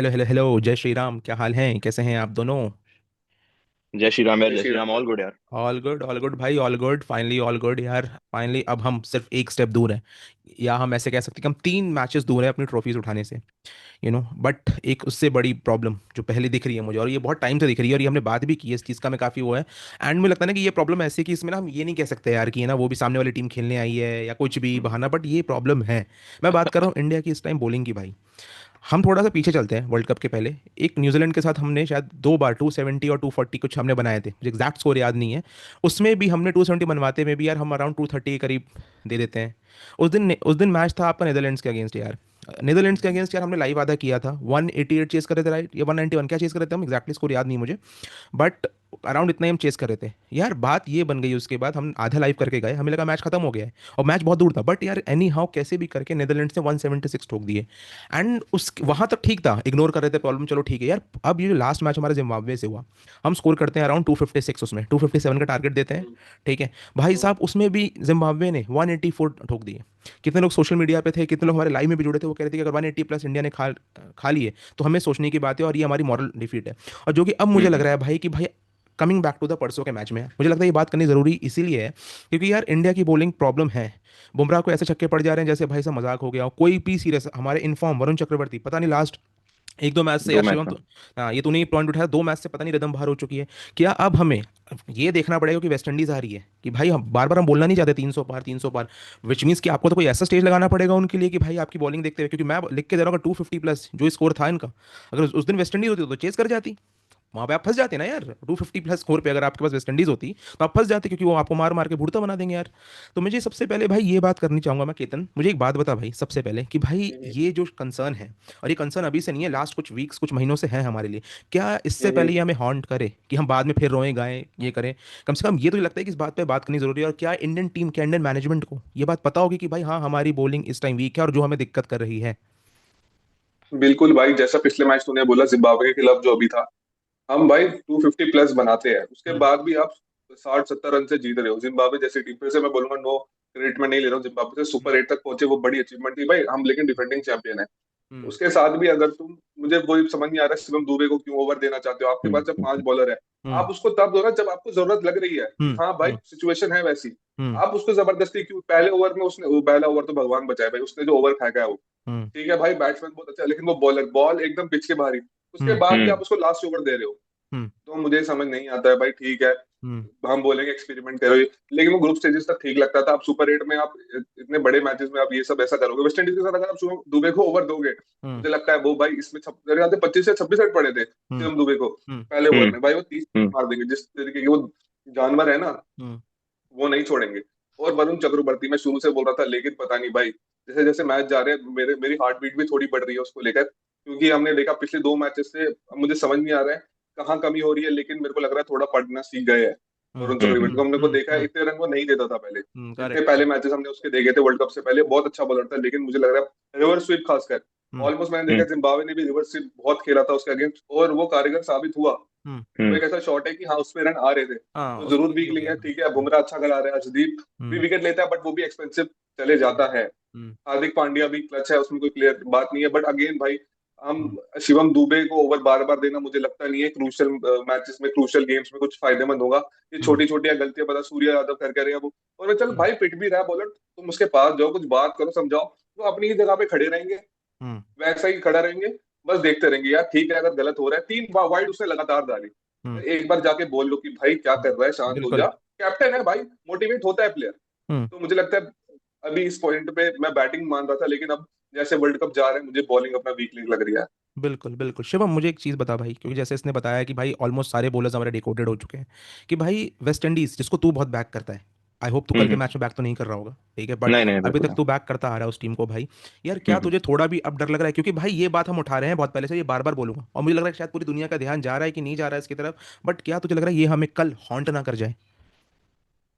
Hello hello hello, जय श्री राम। क्या हाल है, कैसे हैं आप दोनों? जय श्री राम यार, जय जय श्री श्री राम। राम। ऑल गुड यार। ऑल गुड भाई, all good, finally all good यार। फाइनली अब हम सिर्फ एक स्टेप दूर हैं, या हम ऐसे कह सकते हैं कि हम 3 मैचेस दूर हैं अपनी ट्रॉफीज उठाने से। बट एक उससे बड़ी प्रॉब्लम जो पहले दिख रही है मुझे, और ये बहुत टाइम से दिख रही है, और ये हमने बात भी की है इस चीज़ का, मैं काफ़ी वो है। एंड मुझे लगता है ना कि ये प्रॉब्लम ऐसी है कि इसमें ना हम ये नहीं कह सकते यार कि है ना वो भी सामने वाली टीम खेलने आई है या कुछ भी बहाना, बट ये प्रॉब्लम है। मैं बात कर रहा हूँ इंडिया की इस टाइम बॉलिंग की भाई। हम थोड़ा सा पीछे चलते हैं, वर्ल्ड कप के पहले एक न्यूजीलैंड के साथ हमने शायद 2 बार 270 और 240 कुछ हमने बनाए थे, मुझे एग्जैक्ट स्कोर याद नहीं है। उसमें भी हमने 270 बनवाते में भी यार हम अराउंड 230 के करीब दे देते हैं। उस दिन मैच था आपका नीदरलैंड्स के अगेंस्ट यार। नीदरलैंड्स के अगेंस्ट यार हमने लाइव आधा किया था, 188 चेस कर रहे थे राइट, या 191 क्या चेस कर रहे थे हम, एग्जैक्टली स्कोर याद नहीं मुझे। बट अराउंड इतना ही हम चेस कर रहे थे यार। बात ये बन गई, उसके बाद हम आधा लाइव करके गए, हमें लगा मैच खत्म हो गया है, और मैच बहुत दूर था, बट यार एनी हाउ कैसे भी करके नीदरलैंड्स ने 176 ठोक दिए। एंड उस वहां तक ठीक था, इग्नोर कर रहे थे प्रॉब्लम, चलो ठीक है यार। अब ये जो लास्ट मैच हमारे जिम्बाब्वे से हुआ, हम स्कोर करते हैं अराउंड 256, उसमें 257 का टारगेट देते हैं। ठीक है भाई हम्म। साहब, उसमें भी जिम्बाब्वे ने 184 ठोक दिए। कितने लोग सोशल मीडिया पे थे, कितने लोग हमारे लाइव में भी जुड़े थे, वो कह रहे थे कि अगर 180 प्लस इंडिया ने खा लिए तो हमें सोचने की बात है, और ये हमारी मॉरल डिफीट है। और जो कि अब मुझे लग हम्म। रहा है भाई कि भाई कमिंग बैक टू द परसों के मैच में मुझे लगता है ये बात करनी जरूरी इसीलिए है, क्योंकि यार इंडिया की बॉलिंग प्रॉब्लम है। बुमराह को ऐसे छक्के पड़ जा रहे हैं जैसे भाई साहब मजाक हो गया हो। कोई भी सीरियस हमारे इनफॉर्म वरुण चक्रवर्ती, पता नहीं लास्ट 1-2 मैच से दो यार मैच शिवम में। तो, हाँ ये तूने ही पॉइंट उठाया, 2 मैच से पता नहीं रिदम बाहर हो चुकी है। क्या अब हमें ये देखना पड़ेगा कि वेस्ट इंडीज आ रही है कि भाई हम बार बार हम बोलना नहीं चाहते 300 पार 300 पार, विच मीन्स कि आपको तो कोई ऐसा स्टेज लगाना पड़ेगा उनके लिए कि भाई आपकी बॉलिंग देखते हुए, क्योंकि मैं लिख के दे रहा हूँ 250 प्लस जो स्कोर था इनका, अगर उस दिन वेस्ट इंडीज होती तो चेस कर जाती। वहां पे आप फंस जाते ना यार, 250 प्लस स्कोर पे अगर आपके पास वेस्ट इंडीज होती तो आप फंस जाते, क्योंकि वो आपको मार मार के भुड़ता बना देंगे यार। तो मुझे सबसे पहले भाई ये बात करनी चाहूंगा मैं, केतन मुझे एक बात बता भाई सबसे पहले कि भाई हम्म। ये जो कंसर्न है, और ये कंसर्न अभी से नहीं है, लास्ट कुछ वीक्स कुछ महीनों से है हमारे लिए, क्या इससे पहले हम्म। ये हमें हॉन्ट करे कि हम बाद में फिर रोएं गाएं ये करें? कम से कम ये तो लगता है कि इस बात पे बात करनी जरूरी है। और क्या इंडियन टीम के इंडियन मैनेजमेंट को ये बात पता होगी कि भाई हाँ हमारी बॉलिंग इस टाइम वीक है और जो हमें दिक्कत कर रही है? बिल्कुल भाई, जैसा पिछले मैच तूने बोला जिम्बाब्वे के खिलाफ जो अभी था, हम भाई 250 प्लस बनाते हैं, उसके हम्म बाद भी आप 60-70 रन से जीत रहे हो जिम्बाब्वे जैसी टीम। फिर से मैं बोलूंगा, नो क्रेडिट मैं नहीं ले रहा हूँ जिम्बाब्वे से, हम्म सुपर 8 तक पहुंचे वो बड़ी अचीवमेंट थी भाई हम, लेकिन डिफेंडिंग चैंपियन है। हम्म उसके साथ भी अगर तुम, मुझे वही समझ नहीं आ रहा शिवम दुबे को क्यों ओवर देना चाहते हो। आपके पास जब 5 बॉलर है, हम्म आप उसको तब दो ना जब आपको जरूरत लग रही है कि हम्म हाँ भाई हम्म सिचुएशन है वैसी। हम्म आप उसको जबरदस्ती क्यों, पहले ओवर में उसने, वो पहला ओवर तो भगवान बचाए भाई, उसने जो ओवर फेंका है वो, हम्म ठीक है भाई बैट्समैन बहुत अच्छा है, लेकिन वो बॉलर बॉल एकदम पिच के बाहर ही, उसके हम्म बाद भी हम्म। आप उसको लास्ट ओवर दे रहे हो। हम्म तो मुझे समझ नहीं आता है भाई, ठीक है हम्म हम बोलेंगे एक्सपेरिमेंट करो, लेकिन वो ग्रुप स्टेजेस तक ठीक लगता था। आप सुपर 8 में आप इतने बड़े मैचेस में आप ये सब ऐसा करोगे, वेस्ट इंडीज के साथ अगर आप शिवम दुबे को ओवर दोगे, हम्म मुझे लगता है वो भाई इसमें मेरे ख्याल से 25 या 26 रन पड़े थे हम्म शिवम दुबे को हम्म पहले ओवर हम्म। में, भाई वो 30 हम्म। मार देंगे जिस तरीके की वो जानवर है ना, हम्म वो नहीं छोड़ेंगे। और वरुण चक्रवर्ती मैं शुरू से बोल रहा था, लेकिन पता नहीं भाई जैसे जैसे मैच जा रहे हैं मेरी हार्ट बीट भी थोड़ी बढ़ रही है उसको लेकर, क्योंकि हमने देखा पिछले 2 मैचेस से, अब मुझे समझ नहीं आ रहा है कहाँ कमी हो रही है, लेकिन मेरे को लग रहा है थोड़ा पढ़ना सीख गए हैं। वरुण चक्रवर्ती को हमने को देखा है, इतने रन वो नहीं देता था पहले, जितने करेक्ट पहले करेक्ट। मैचेस हमने उसके देखे थे वर्ल्ड कप से पहले, बहुत अच्छा बॉलर था, लेकिन मुझे लग रहा है रिवर्स स्वीप खासकर, हम्म ऑलमोस्ट मैंने हम्म। देखा जिम्बाब्वे ने भी रिवर्स स्वीप बहुत खेला था उसके अगेंस्ट, और वो कारगर साबित हुआ। हम्म वो हम्म। एक ऐसा शॉट है कि हाँ उसमें रन आ रहे थे, हाँ तो उसमें जरूर इजी वीक हो लिंक गया। है, ठीक है बुमराह अच्छा करा रहा है, अर्शदीप भी हम्म विकेट लेता है बट वो भी एक्सपेंसिव चले जाता है, हम्म हार्दिक पांड्या भी क्लच है, उसमें कोई क्लियर बात नहीं है, बट अगेन भाई हम हम्म शिवम दुबे को ओवर बार बार देना मुझे लगता नहीं है क्रूशियल मैचेस में, क्रूशियल गेम्स में कुछ फायदेमंद होगा। ये हम्म छोटी छोटी गलतियां पता सूर्य यादव कर कर रहे हैं वो, और चल हम्म भाई पिट भी रहा है बॉलर, तुम उसके पास जाओ कुछ बात करो समझाओ, वो अपनी ही जगह पे खड़े रहेंगे, हम्म वैसा ही खड़ा रहेंगे, बस देखते रहेंगे यार, ठीक है अगर गलत हो रहा है, 3 वाइड उसने लगातार डाली, हम्म एक बार जाके बोल लो कि भाई क्या कर रहा है, शांत हो बिल्कुल। जा, कैप्टन है भाई, मोटिवेट होता है प्लेयर। हम्म तो मुझे लगता है अभी इस पॉइंट पे मैं बैटिंग मान रहा था, लेकिन अब जैसे वर्ल्ड कप जा रहे हैं मुझे बॉलिंग अपना वीक लिंक लग रही है। बिल्कुल बिल्कुल शिवम, मुझे एक चीज़ बता भाई, क्योंकि जैसे इसने बताया कि भाई ऑलमोस्ट सारे बॉलर्स हमारे डिकोडेड हो चुके हैं, कि भाई वेस्ट इंडीज जिसको तू बहुत बैक करता है, आई होप तू कल के हम्म। मैच में बैक तो नहीं कर रहा होगा, ठीक है, बट नहीं नहीं, अभी बिल्कुल तक नहीं। तू बैक करता आ रहा है उस टीम को भाई। यार क्या हम्म। तुझे थोड़ा भी अब डर लग रहा है? क्योंकि भाई ये बात हम उठा रहे हैं बहुत पहले से, ये बार बार बोलूंगा, और मुझे लग रहा है कि शायद पूरी दुनिया का ध्यान जा रहा है कि नहीं जा रहा है इसकी तरफ, बट क्या तुझे लग रहा है ये हमें कल हॉन्ट ना कर जाए?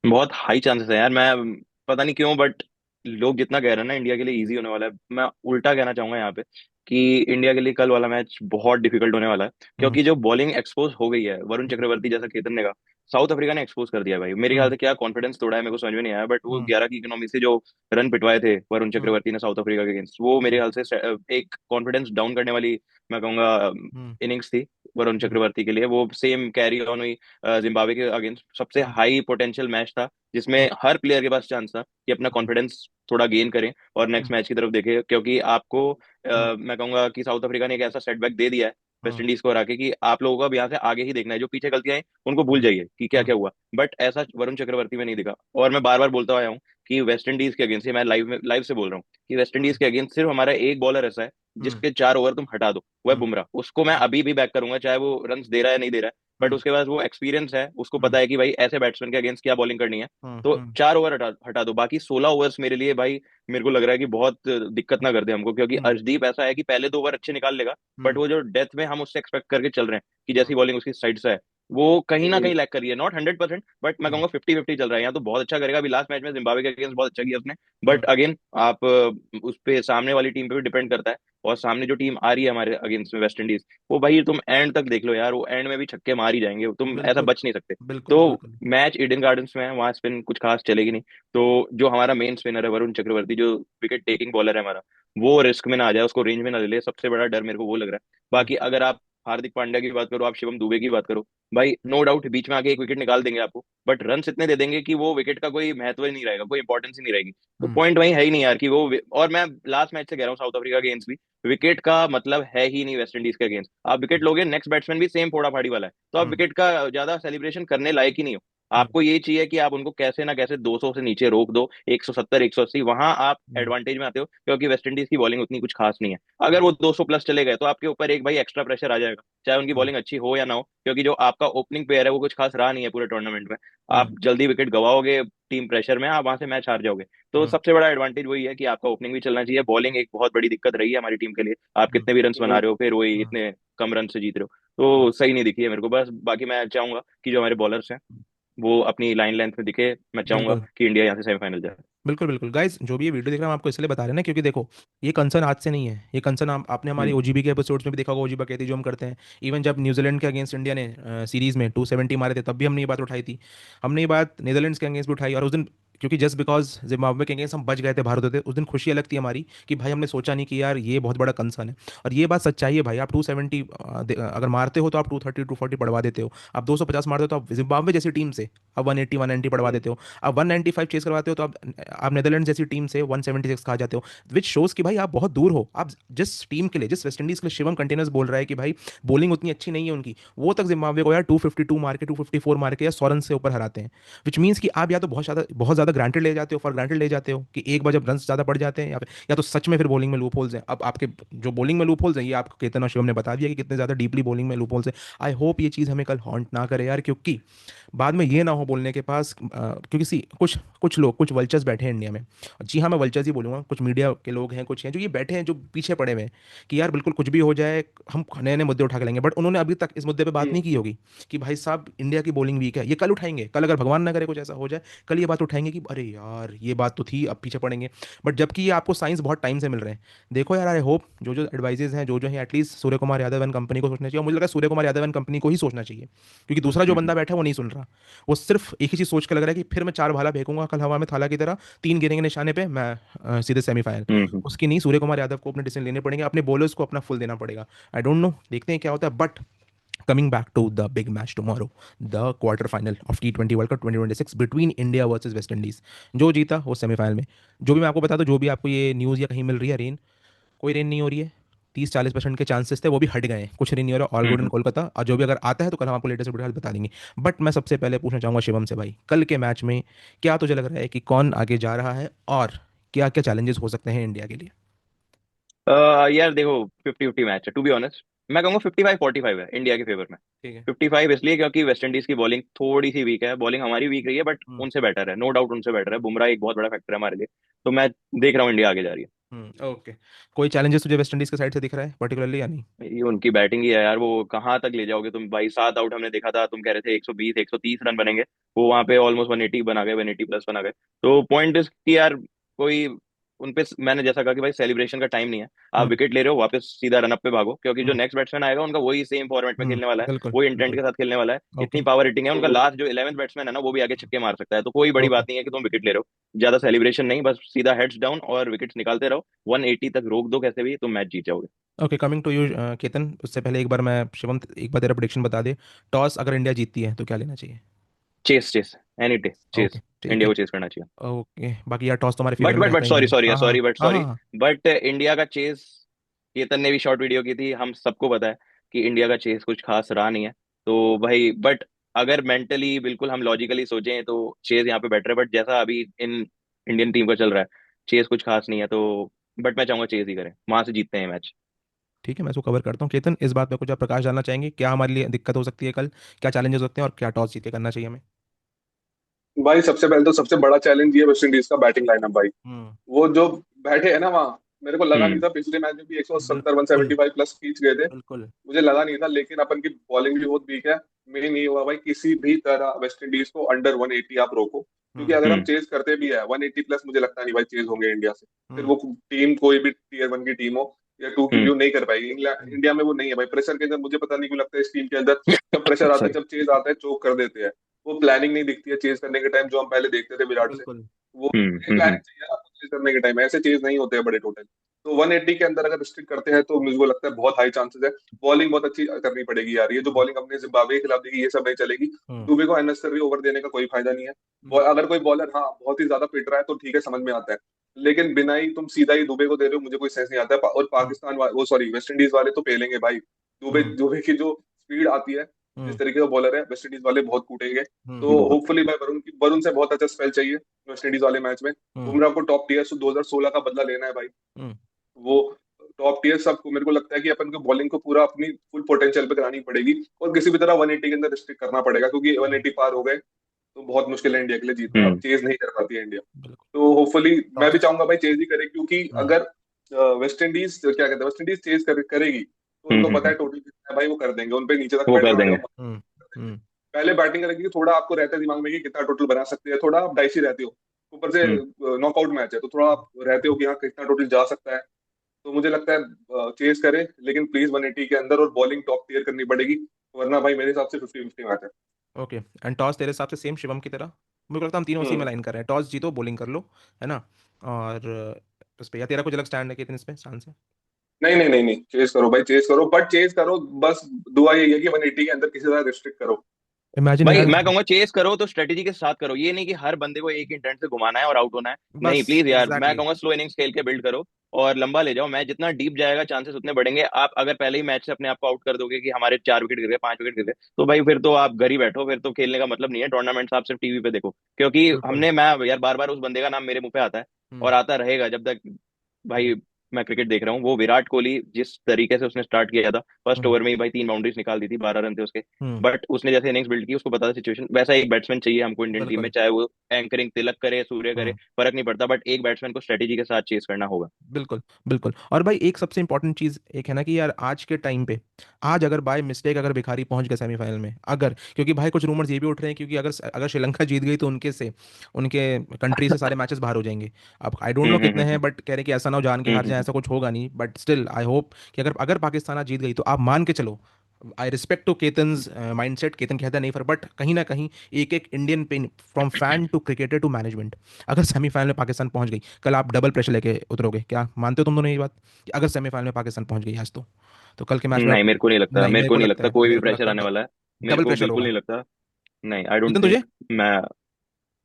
बहुत हाई चांसेस है यार। मैं पता नहीं क्यों, बट लोग जितना कह रहे हैं ना इंडिया के लिए इजी होने वाला है, मैं उल्टा कहना चाहूंगा यहाँ पे कि इंडिया के लिए कल वाला मैच बहुत डिफिकल्ट होने वाला है। हम्म क्योंकि जो बॉलिंग एक्सपोज हो गई है, वरुण चक्रवर्ती जैसा केतन ने कहा, साउथ अफ्रीका ने एक्सपोज कर दिया भाई। मेरे ख्याल हम्म। से क्या कॉन्फिडेंस तोड़ा है मेरे को समझ में नहीं आया, बट वो हम्म। 11 की इकोनॉमी से जो रन पिटवाए थे वरुण हम्म। चक्रवर्ती ने साउथ अफ्रीका के अगेंस्ट, वो मेरे हम्म। ख्याल से एक कॉन्फिडेंस डाउन करने वाली, मैं कहूंगा, हम्म। इनिंग्स थी वरुण हम्म। चक्रवर्ती के लिए। वो सेम कैरी ऑन हुई जिम्बाब्वे के अगेंस्ट, सबसे हम्म। हाई पोटेंशियल मैच था जिसमें हम्म। हर प्लेयर के पास चांस था कि अपना हम्म। कॉन्फिडेंस थोड़ा गेन करें और हम्म। नेक्स्ट मैच की तरफ देखें, क्योंकि आपको हम्म। मैं कहूंगा कि साउथ अफ्रीका ने एक ऐसा सेटबैक दे दिया है वेस्ट हम्म। इंडीज को हरा के कि आप लोगों को अब यहाँ से आगे ही देखना है, जो पीछे गलतियां हैं उनको भूल हम्म। जाइए कि क्या हम्म। क्या हुआ। बट ऐसा वरुण चक्रवर्ती में नहीं दिखा। और मैं बार बार बोलता आया हूँ कि वेस्ट इंडीज के अगेंस्ट, मैं लाइव से बोल रहा हूँ कि वेस्ट इंडीज हम्म। के अगेंस्ट सिर्फ हमारा एक बॉलर ऐसा है हम्म। जिसके 4 ओवर तुम हटा दो, वो है हम्म। बुमराह। उसको मैं हम्म। अभी भी बैक करूंगा चाहे वो रन दे रहा है नहीं दे रहा है, बट हम्म। उसके पास वो एक्सपीरियंस है, उसको हम्म। पता है कि भाई ऐसे बैट्समैन के अगेंस्ट क्या बॉलिंग करनी है। हम्म। तो हम्म। 4 ओवर हटा दो, बाकी 16 ओवर्स मेरे लिए भाई मेरे को लग रहा है कि बहुत दिक्कत ना कर दे हमको, क्योंकि हम्म। अर्शदीप ऐसा है कि पहले 2 ओवर अच्छे निकाल लेगा, बट हम्म। वो जो डेथ में हम उससे एक्सपेक्ट करके चल रहे हैं कि हम्म। जैसी बॉलिंग उसकी साइड से है, वो कहीं ना हम्म, कहीं लैक कर रही है। नॉट 100%, बट मैं हम्म। कहूंगा 50-50 चल रहा है। यहाँ तो बहुत अच्छा करेगा, अभी लास्ट मैच में जिम्बाब्वे के अगेंस्ट बहुत अच्छा किया उसने, बट हम्म। अगेन आप उस पे सामने वाली टीम पे भी डिपेंड करता है। और सामने जो टीम आ रही है हमारे अगेंस्ट में वेस्ट इंडीज, वो भाई तुम एंड तक देख लो यार, वो एंड में भी छक्के मार ही जाएंगे, तुम ऐसा बिल्कुल बच नहीं सकते। बिल्कुल तो बिल्कुल। मैच ईडन गार्डन्स में है, वहां स्पिन कुछ खास चलेगी नहीं। तो जो हमारा मेन स्पिनर है वरुण चक्रवर्ती, जो विकेट टेकिंग बॉलर है हमारा, वो रिस्क में ना आ जाए, उसको रेंज में ना ले ले, सबसे बड़ा डर मेरे को वो लग रहा है। हम्म। बाकी अगर आप हार्दिक पांड्या की बात करो, आप शिवम दुबे की बात करो, भाई नो डाउट बीच में आके एक विकेट निकाल देंगे आपको, बट रन इतने दे देंगे कि वो विकेट का कोई महत्व ही नहीं रहेगा, कोई इंपॉर्टेंस ही नहीं रहेगी। तो हम्म। पॉइंट वही है ही नहीं यार कि वो और मैं लास्ट मैच से कह रहा हूँ साउथ अफ्रीका के अगेंस्ट भी, विकेट का मतलब है ही नहीं वेस्ट इंडीज के अगेंस्ट। आप विकेट लोगे, नेक्स्ट बैट्समैन भी सेम फोड़ा फाड़ी वाला है, तो आप हम्म। विकेट का ज्यादा सेलिब्रेशन करने लायक ही नहीं हो। हम्म। आपको ये चाहिए कि आप उनको कैसे ना कैसे 200 से नीचे रोक दो, 170 180, वहां आप हम्म। एडवांटेज में आते हो, क्योंकि वेस्ट इंडीज की बॉलिंग उतनी कुछ खास नहीं है। अगर वो 200 प्लस चले गए तो आपके ऊपर एक भाई एक्स्ट्रा प्रेशर आ जाएगा, चाहे उनकी हम्म। बॉलिंग अच्छी हो या ना हो, क्योंकि जो आपका ओपनिंग पेयर है वो कुछ खास रहा नहीं है पूरे टूर्नामेंट में। हम्म। आप जल्दी विकेट गवाओगे, टीम प्रेशर में आप वहां से मैच हार जाओगे। तो हम्म। सबसे बड़ा एडवांटेज वही है कि आपका ओपनिंग भी चलना चाहिए। बॉलिंग एक बहुत बड़ी दिक्कत रही है हमारी टीम के लिए, आप हम्म। कितने भी रन बना हम्म, रहे हो, फिर वही हम्म। इतने कम रन से जीत रहे हो, हम्म। तो सही नहीं दिखी है मेरे को। बस बाकी मैं चाहूंगा कि जो हमारे बॉलर्स हैं वो अपनी लाइन लेंथ में दिखे। मैं चाहूंगा बिल्कुल कि इंडिया यहाँ से सेमीफाइनल जाए। बिल्कुल बिल्कुल गाइस, जो भी ये वीडियो देख रहे हैं हम आपको इसलिए बता रहे हैं ना, क्योंकि देखो ये कंसर्न आज से नहीं है। ये कंसर्न आपने हमारी हम्म। ओजीबी के एपिसोड्स में भी देखा होगा, ओजीबा कहती जो हम करते हैं। इवन जब न्यूजीलैंड के अगेंस्ट इंडिया ने सीरीज में 270 मारे थे, तब भी हमने ये बात उठाई थी। हमने ये बात नीदरलैंड्स के अगेंस्ट भी उठाई, और उस दिन क्योंकि जस्ट बिकॉज जिम्बाब्वे के अगेंस्ट हम बच गए थे, भारत होते, उस दिन खुशी अलग थी हमारी कि भाई हमने सोचा नहीं कि यार ये बहुत बड़ा कंसर्न है। और ये बात सच्चाई है भाई, आप 270 अगर मारते हो तो आप 230 240 पढ़वा देते हो। आप 250 मारते हो तो आप जिम्बाब्वे जैसी टीम से अब 180 190 पढ़वा हम्म, देते हो। आप 195 चेस करवाते हो तो आप नेदरलैंड जैसी टीम से 176 खा जाते हो। विच शोज कि भाई आप बहुत दूर हो। आप जिस टीम के लिए, जिस वेस्ट इंडीज के लिए शिवम कंटेनर्स बोल रहा है कि भाई बॉलिंग उतनी अच्छी नहीं है उनकी, वो तक जिम्बाब्वे को यार 252 मार के 254 मार के या 100 रन से ऊपर हराते हैं। विच मीन्स कि आप या तो बहुत ज्यादा ग्रांटेड ले जाते हो, फॉर ग्रांटेड ले जाते हो कि एक बार जब रन ज्यादा बढ़ जाते हैं, या तो सच में फिर बॉलिंग में लूप होल्स हैं। अब आपके जो बॉलिंग में लूप होल्स हैं, ये आपको केतन और शिवम ने बता दिया कि कितने ज्यादा डीपली बॉलिंग में लूप होल्स हैं। आई होप ये चीज़ हमें कल हॉन्ट ना करे यार, क्योंकि बाद में ये ना हो बोलने के पास क्योंकि सी कुछ कुछ लोग, कुछ वल्चर्स बैठे हैं इंडिया में। जी हाँ, मैं वल्चर्स ही बोलूंगा, कुछ मीडिया के लोग हैं, कुछ हैं जो ये बैठे हैं, जो पीछे पड़े हुए हैं कि यार बिल्कुल कुछ भी हो जाए, हम नए नए मुद्दे उठा के लेंगे। बट उन्होंने अभी तक इस मुद्दे पे बात हम्म, नहीं की होगी कि भाई साहब इंडिया की बॉलिंग वीक है। ये कल उठाएंगे, कल अगर भगवान ना करे कुछ ऐसा हो जाए, कल ये बात उठाएंगे कि अरे यार ये बात तो थी, अब पीछे पड़ेंगे। बट जबकि ये आपको साइंस बहुत टाइम से मिल रहे हैं। देखो यार, आई होप जो जो एडवाइजेज हैं, जो जो है, at least Surya Kumar Yadav and company को सोचना चाहिए। और मुझे लगा है सूर्य कुमार यादव एंड कंपनी को ही सोचना चाहिए, क्योंकि दूसरा जो हम्म। बंदा बैठा है वो नहीं सुन रहा। वो सिर्फ एक ही चीज सोच के लग रहा है कि फिर मैं 4 भाला फेंकूंगा कल हवा में थाला की तरह, 3 गिरेंगे निशाने पे, मैं सीधे सेमीफाइनल। हम्म। उसकी नहीं, सूर्य कुमार यादव को अपने डिसीजन लेने पड़ेंगे, अपने बॉलर्स को अपना फुल देना पड़ेगा। आई डोंट नो, देखते हैं क्या होता है। But coming back to the big match tomorrow, the quarter final of T20 world cup 2026 between India versus West Indies. जो जीता वो सेमीफाइनल में। जो भी मैं आपको बता दूं, जो भी आपको ये न्यूज़ या कहीं मिल रही है रेन, कोई रेन नहीं हो रही है। 30-40% के चांसेस थे, वो भी हट गए हैं, कुछ रेन नहीं हो रहा, ऑल गुड इन हम्म। कोलकाता। और जो भी अगर आता है तो कल हम आपको लेटेस्ट अपडेट बता देंगे। बट मैं सबसे पहले पूछना चाहूंगा शिवम से भाई, कल के मैच में क्या तुझे लग रहा है कि कौन आगे जा रहा है, और क्या क्या चैलेंजेस हो सकते हैं इंडिया के लिए? यार देखो, 50-50 मैच है टू बी ऑनेस्ट। मैं कहूंगा 55-45 है इंडिया के फेवर में। ठीक है। 55 इसलिए क्योंकि वेस्ट इंडीज की बॉलिंग थोड़ी सी वीक है, बॉलिंग हमारी वीक रही है, बट हम्म। उनसे बेटर है, नो डाउट उनसे बेटर है। बुमराह एक बहुत बड़ा फैक्टर है हमारे लिए। तो मैं देख रहा हूँ इंडिया आगे जा रही ओके। कोई चैलेंजेस तुझे वेस्ट इंडीज के साइड से दिख रहा है पर्टिकुलरली या नहीं? है। ये उनकी बैटिंग ही है यार, वो कहाँ तक ले जाओगे तुम भाई। 7 आउट हमने देखा था, तुम कह रहे थे 120 130 रन बनेंगे, वो वहां पे ऑलमोस्ट 180 बना गए, 180 प्लस बना गए। तो पॉइंट इज कि यार कोई उनपे मैंने जैसा कहा कि भाई सेलिब्रेशन का टाइम नहीं है। आप हम्म। विकेट ले रहे हो, वापस सीधा रन अप पे भागो, क्योंकि जो हम्म। नेक्स्ट बैट्समैन आएगा उनका वही सेम फॉर्मेट में खेलने वाला है, बिल्कुल वही इंटेंट बिल्कुल। के साथ खेलने वाला है। ओके। इतनी पावर हिटिंग है उनका, हम्म। लास्ट जो 11th बैट्समैन है ना वो भी आगे छक्के मार सकता है, तो कोई बड़ी ओके। बात नहीं है कि तुम विकेट ले रहे हो। ज्यादा सेलिब्रेशन नहीं, बस सीधा हेड्स डाउन और विकेट्स निकालते रहो। 180 तक रोक दो कैसे भी, तुम मैच जीत जाओगे। Okay, coming to you Ketan, उससे पहले एक बार मैं शिवम एक बार तेरा प्रेडिक्शन बता दे। टॉस अगर इंडिया जीतती है तो क्या लेना चाहिए? Chase chase, any day okay chase. ठीक इंडिया है। को चेस करना चाहिए। ओके, बाकी यार टॉस तुम्हारे फेवर बट में बट बट रहता ही सॉरी नहीं है। सॉरी हाँ हाँ सॉरी बट हाँ सॉरी, हाँ हाँ। बट इंडिया का चेस, केतन ने भी शॉर्ट वीडियो की थी, हम सबको पता है कि इंडिया का चेस कुछ खास रहा नहीं है। तो भाई बट अगर मेंटली बिल्कुल हम लॉजिकली सोचें तो चेस यहाँ पे बेटर है, बट जैसा अभी इन इंडियन टीम का चल रहा है, चेस कुछ खास नहीं है। तो बट मैं चाहूंगा चेस ही करें, वहां से जीतते हैं मैच। ठीक है, मैं इसको कवर करता हूँ। केतन, इस बात पे कुछ आप प्रकाश डालना चाहेंगे? क्या हमारे लिए दिक्कत हो सकती है कल? क्या चैलेंजेस हो सकते हैं और क्या टॉस जीत के करना चाहिए हमें? भाई सबसे पहले तो सबसे बड़ा चैलेंज ये वेस्ट इंडीज का बैटिंग लाइनअप भाई। हम्म। वो जो बैठे हैं ना वहाँ, मेरे को लगा नहीं हम्म था पिछले मैच में भी 170 बिल्कुल 175 प्लस खींच गए थे। बिल्कुल। मुझे लगा नहीं था, लेकिन अपन की बॉलिंग भी बहुत वीक है। मेन ये हुआ भाई, किसी भी तरह वेस्ट इंडीज को अंडर 180 आप रोको, क्योंकि हम्म। अगर हम हम्म चेज करते भी है 180 प्लस, मुझे लगता नहीं भाई चेज होंगे इंडिया से। फिर हम्म। वो टीम कोई भी टीयर वन की टीम हो या टू की भी हम्म हो, नहीं कर पाएगी। हम्म। इंडिया में वो नहीं है भाई, प्रेशर के अंदर मुझे पता नहीं क्यों लगता है इस टीम के अंदर जब प्रेशर आता है, सॉरी। जब चेज आता है चोक कर देते हैं। वो प्लानिंग नहीं दिखती है चेज करने के टाइम, जो हम पहले देखते थे विराट से। बिल्कुल। वो प्लानिंग चाहिए आपको चेज करने के टाइम, ऐसे चेज नहीं होते हैं बड़े टोटल। तो 180 के अंदर अगर रिस्ट्रिक्ट करते हैं तो मुझे को लगता है बहुत हाई चांसेस है। बॉलिंग बहुत अच्छी करनी पड़ेगी यार, ये जो हम्म। बॉलिंग अपने जिम्बाब्वे के खिलाफ देखी ये सब नहीं चलेगी। हम्म। दुबे को अननेसेसरी ओवर देने का कोई फायदा नहीं है। हम्म। अगर कोई बॉलर हाँ बहुत ही ज्यादा पिट रहा है तो ठीक है, समझ में आता है। लेकिन बिना ही तुम सीधा ही दुबे को दे रहे हो, मुझे कोई सेंस नहीं आता है। और हम्म। पाकिस्तान वो सॉरी वेस्ट इंडीज वाले तो पेलेंगे भाई। दुबे हम्म। दुबे की जो स्पीड आती है, जिस हम्म। तरीके का बॉलर है, वेस्ट इंडीज वाले बहुत कूटेंगे। तो बहुत। होपफुली भाई वरुण से बहुत अच्छा स्पेल चाहिए वेस्ट इंडीज वाले मैच में। हम्म। बुमराह को टॉप टीयर 2016 का बदला लेना है भाई। हम्म। वो टॉप टीयर सबको, मेरे को लगता है कि अपन को बॉलिंग को पूरा अपनी फुल पोटेंशियल पे करानी पड़ेगी। और किसी भी तरह 180 के अंदर रिस्ट्रिक्ट करना पड़ेगा, क्योंकि हम्म। 180 पार हो गए तो बहुत मुश्किल है इंडिया के लिए जीतना। अब हम्म चेज नहीं कर पाती है इंडिया। बिल्कुल। तो होपफुली मैं भी टॉस। चाहूंगा भाई चेज ही करे, क्योंकि हम्म। अगर वेस्ट इंडीज क्या कहते हैं, वेस्ट इंडीज चेज करेगी तो उनको पता है हम्म। टोटल कितना है भाई, वो कर देंगे। उन पे नीचे तक वो कर प्रेशर देंगे। आएगा, हम्म। कर देंगे। हम्म। पहले बैटिंग करेगी कि थोड़ा आपको रहता है दिमाग में कि कितना टोटल बना सकते हैं, थोड़ा आप डाइसी रहते हो। ऊपर से हम्म नॉकआउट मैच है तो थोड़ा आप रहते हो कि हाँ कितना टोटल जा सकता है। तो मुझे लगता है चेस करे, लेकिन प्लीज 180 के अंदर, और बॉलिंग टॉप टीयर करनी पड़ेगी, वरना भाई मेरे हिसाब से 50-50 मैच है। ओके, एंड टॉस तेरे हिसाब से सेम शिवम की तरह? मुझे को लगता है हम तीनों उसी में हम्म। लाइन कर रहे हैं, टॉस जीतो बॉलिंग कर लो, है ना? और उस पे या तेरा कुछ अलग स्टैंड है कितने इस पे चांस है? नहीं नहीं नहीं नहीं, चेस करो भाई, चेस करो, बट चेस करो। बस दुआ यही है कि 180 के अंदर किसी तरह रिस्ट्रिक्ट करो। इमेजिन भाई यार। मैं कहूंगा चेस करो तो स्ट्रेटेजी के साथ करो, ये नहीं कि हर बंदे को एक इंटेंट से घुमाना है और आउट होना है। नहीं बस प्लीज यार, मैं एग्जैक्टली। कहूंगा स्लो इनिंग्स खेल के बिल्ड करो और लंबा ले जाओ मैच, जितना डीप जाएगा चांसेस उतने बढ़ेंगे। आप अगर पहले ही मैच से अपने आप को आउट कर दोगे कि हमारे 4 विकेट गिर गए, 5 विकेट गिर गए, तो भाई फिर तो आप घर ही बैठो, फिर तो खेलने का मतलब नहीं है टूर्नामेंट। आप सिर्फ टीवी पे देखो, क्योंकि बिल्कुल। हमने मैं यार बार बार उस बंदे का नाम मेरे मुंह पे आता है हम्म। और आता रहेगा जब तक हम्म। भाई मैं क्रिकेट देख रहा हूँ। वो विराट कोहली जिस तरीके से उसने स्टार्ट किया था, फर्स्ट हम्म। ओवर में ही भाई 3 बाउंड्रीज निकाल दी थी, 12 रन थे उसके। हम्म। बट उसने जैसे इनिंग्स बिल्ड की, उसको पता था सिचुएशन, वैसा एक बैट्समैन चाहिए हमको इंडियन टीम में, बिल्कुल। चाहे वो एंकरिंग तिलक करे, सूर्य करे, हम्म। फर्क नहीं पड़ता, बट एक बैट्समैन को स्ट्रेटेजी के साथ चेस करना होगा। बिल्कुल बिल्कुल। और भाई एक सबसे इंपॉर्टेंट चीज एक है ना कि यार आज के टाइम पे, आज अगर बाय मिस्टेक अगर भिखारी पहुंच गए सेमीफाइनल में, अगर, क्योंकि भाई कुछ रूमर्स ये भी उठ रहे हैं क्योंकि अगर अगर श्रीलंका जीत गई तो उनके से, उनके कंट्री से सारे मैचेस बाहर हो जाएंगे। अब आई डोंट नो कितने हैं, बट कह रहे हैं कि ऐसा ना हो जान के हार जाए, हम्म। ऐसा कुछ होगा नहीं, बट स्टिल आई होप कि अगर अगर पाकिस्तान आज जीत गई तो आप मान के चलो, I respect to Ketan's mindset, Ketan कहता नहीं, पर बट कहीं ना कहीं एक एक Indian fan, from fan to cricketer to management, अगर सेमीफाइनल में पाकिस्तान पहुंच गई कल, आप डबल प्रेशर लेके उतरोगे। क्या मानते हो तुम दोनों ये बात कि अगर सेमीफाइनल में पाकिस्तान पहुंच गई आज तो कल के मैच में नहीं आप? मेरे को नहीं लगता, नहीं, मेरे मेरे को को नहीं लगता लगता है, कोई भी मेरे को प्रेशर लगता आने है वाला है। मेरे डबल को प्रेशर बिल्कुल होगा। नहीं लगता। नहीं, आई डोंट केतन तुझे? थिंक। मैं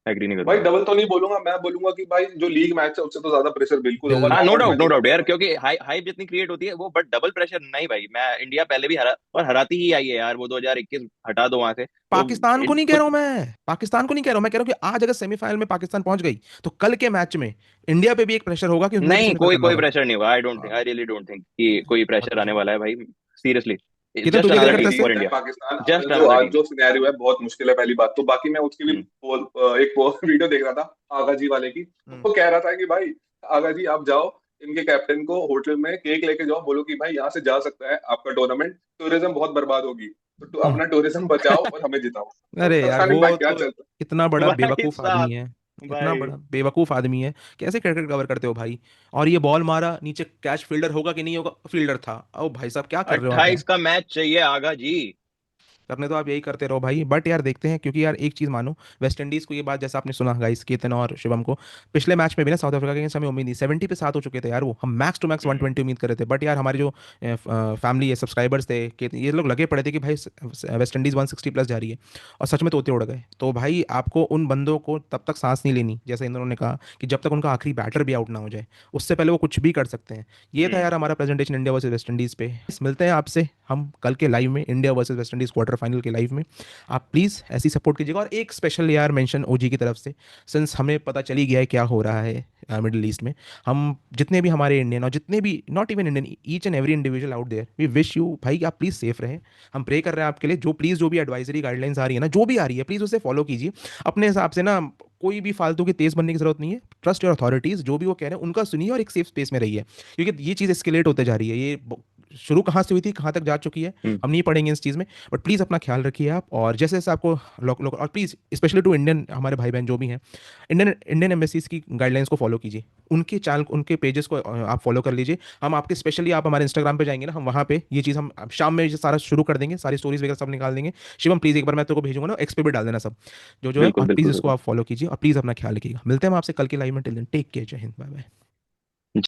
एग्री नहीं भाई करूंगा। डबल तो नहीं बोलूंगा, मैं बोलूंगा कि भाई जो लीग मैच है उससे तो ज्यादा प्रेशर बिल्कुल होगा, हाँ, no knockout doubt no matches doubt होते हैं यार, भाई। क्योंकि हाइप जितनी क्रिएट होती है वो, बट डबल प्रेशर नहीं भाई। मैं इंडिया पहले भी हरा और हराती ही आई है यार, वो 2021 हटा दो वहां से तो पाकिस्तान को नहीं कह रहा कुछ। हूं मैं, पाकिस्तान को नहीं कह रहा हूं, मैं कह रहा हूं कि आज अगर सेमीफाइनल में पाकिस्तान पहुंच गई तो कल के मैच में इंडिया पे भी एक प्रेशर होगा कि उन्हें भी नहीं, सेमीफाइनल कोई करना कोई होगा। प्रेशर नहीं होगा। आई डोंट थिंक, हाँ, आई रियली डोंट थिंक कि कोई बहुत प्रेशर आने प्रेशर है। वाला है भाई। सीरियसली, केतन जस्ट तुझे क्या अनदर लगता कर है टीम नहीं फॉर सकता है इंडिया। पाकिस्तान, जस्ट जो अनदर आज टीम। जो सिनेरियो है बहुत मुश्किल है पहली बात तो। बाकी मैं उसकी भी हम्म एक वीडियो देख रहा था आगा जी वाले की, हम्म। वो कह रहा था कि भाई आगा जी आप जाओ, इनके कैप्टन को होटल में केक लेके जाओ, बोलो कि भाई यहाँ से जा सकता है आपका टूर्नामेंट, टूरिज्म बहुत बर्बाद होगी, तो हम्म। अपना टूरिज्म बचाओ और हमें जिताओ। अब अरे यार पता नहीं वो भाई क्या तो चलता इतना बड़ा भाई बेवकूफ आदमी साहब, है। इतना भाई बड़ा बेवकूफ़ आदमी है, कैसे क्रिकेट कवर करते हो भाई? और ये बॉल मारा नीचे, कैच फील्डर होगा कि नहीं होगा, फील्डर था। ओ भाई साहब क्या कर रहे हो आप यार? 28 का मैच चाहिए आगा जी। करने तो आप यही करते रहो भाई, बट यार देखते हैं, क्योंकि यार एक चीज़ मानो, वेस्ट इंडीज़ को ये बात, जैसा आपने सुना गाइस, केतन और शिवम को, पिछले मैच में भी ना साउथ अफ्रीका के अगेंस्ट हमें उम्मीद नहीं, 70 पे 7 हो चुके थे यार, वो हम मैक्स टू मैक्स हम्म 120 उम्मीद कर रहे थे, बट यार हमारे जो फैमिली है, सब्सक्राइबर्स थे, ये लोग लगे पड़े थे कि भाई वेस्ट इंडीज़ 160 प्लस जा रही है, और सच में तोते उड़ गए। तो भाई आपको उन बंदों को तब तक सांस नहीं लेनी, जैसे इन दोनों ने कहा, कि जब तक उनका आखिरी बैटर भी आउट ना हो जाए, उससे पहले वो कुछ भी कर सकते हैं। ये था हम्म यार हमारा presentation India versus West Indies पे। मिलते हैं आपसे हम कल के लाइव में, India versus West Indies quarter final के लाइव में। आप प्लीज़ ऐसी सपोर्ट कीजिएगा, और एक स्पेशल यार मेंशन ओजी की तरफ से, सिंस हमें पता चली गया है क्या हो रहा है मिडिल ईस्ट में, हम जितने भी हमारे इंडियन, और जितने भी not even Indian, each and every individual out there, we wish you भाई कि आप प्लीज़ सेफ रहें। हम प्रे कर रहे हैं आपके लिए, जो प्लीज़ जो भी एडवाइजरी गाइडलाइंस आ रही है ना, जो भी आ रही है, प्लीज़ उसे फॉलो कीजिए अपने हिसाब से ना। कोई भी फालतू की तेज़ बनने की जरूरत नहीं है। ट्रस्ट योर अथॉरिटीज़, जो भी वो कह रहे हैं उनका सुनिए, और एक सेफ स्पेस में रहिए, क्योंकि ये चीज़ एस्केलेट होते जा रही है। शुरू कहाँ से हुई थी, कहाँ तक जा चुकी है, हम्म हम नहीं पढ़ेंगे इस चीज़ में। बट प्लीज़ अपना ख्याल रखिए आप, और जैसे जैसे आपको लोग, और प्लीज़ स्पेशली टू इंडियन हमारे भाई बहन जो भी हैं, इंडियन इंडियन एम्बेसीज की गाइडलाइंस को फॉलो कीजिए, उनके चैनल, उनके पेजेस को आप फॉलो कर लीजिए। हम आपके स्पेशली, आप हमारे इंस्टाग्राम पे जाएंगे ना, हम वहाँ पे ये चीज़ हम अब शाम में ये सारा शुरू कर देंगे, सारी स्टोरीज वगैरह सब निकाल देंगे। शिवम प्लीज़ एक बार मैं तेरे को भेजूंगा ना, एक्स पे भी डाल देना सब जो जो है, बिल्कुल और प्लीज़ बिल्कुल इसको बिल्कुल। आप फॉलो कीजिए, और प्लीज़ अपना ख्याल रखिएगा। मिलते हैं हम आपसे कल की लाइव में, टिल देन टेक केयर, जय हिंद, बाय बाय।